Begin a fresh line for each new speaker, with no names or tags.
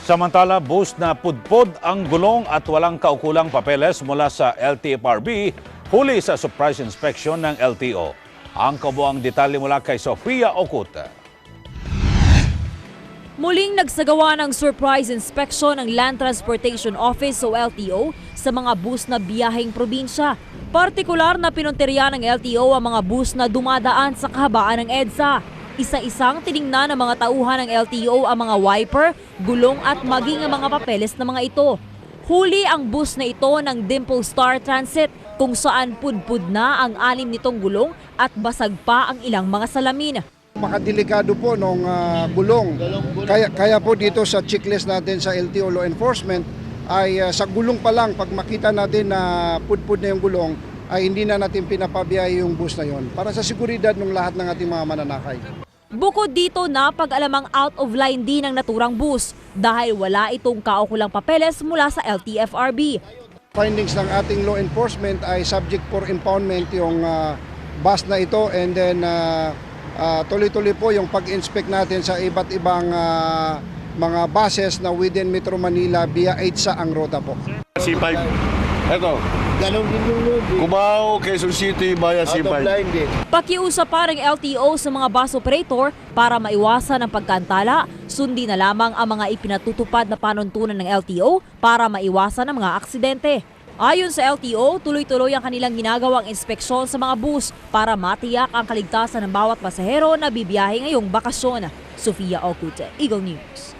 Samantala, bus na pudpod ang gulong at walang kaukulang papeles mula sa LTFRB huli sa surprise inspection ng LTO. Ang kabuang detalye mula kay Sofia Ocuta.
Muling nagsagawa ng surprise inspection ng Land Transportation Office o LTO sa mga bus na biyaheng probinsya. Partikular na pinunteriya ng LTO ang mga bus na dumadaan sa kahabaan ng EDSA. Isa-isang tiningnan ng mga tauhan ng LTO ang mga wiper, gulong at maging ang mga papeles ng mga ito. Huli ang bus na ito ng Dimple Star Transit kung saan pudpud na ang 6 nitong gulong at basag pa ang ilang mga salamin.
Makadelikado po nung gulong. Kaya po dito sa checklist natin sa LTO Law Enforcement ay sa gulong pa lang, pag makita natin na pudpud na yung gulong, ay hindi na natin pinapabiyay yung bus na yon para sa seguridad ng lahat ng ating mga mananakay.
Bukod dito, napag-alamang out of line din ang naturang bus dahil wala itong kaukulang papeles mula sa LTFRB.
Findings ng ating law enforcement ay subject for impoundment yung bus na ito, and then tuloy-tuloy po yung pag-inspect natin sa iba't ibang mga buses na within Metro Manila via EDSA ang rota po.
C5. Ito.
Ganon din yung load.
Cubao, Quezon City, via
Out
C5.
of line din.
Pakiusap pa ng LTO sa mga bus operator para maiwasan ang pagkantala, sundin na lamang ang mga ipinatutupad na panuntunan ng LTO para maiwasan ang mga aksidente. Ayon sa LTO, tuloy-tuloy ang kanilang ginagawang inspeksyon sa mga bus para matiyak ang kaligtasan ng bawat pasahero na bibiyahe ngayong bakasyon. Sofia Ocuta, Eagle News.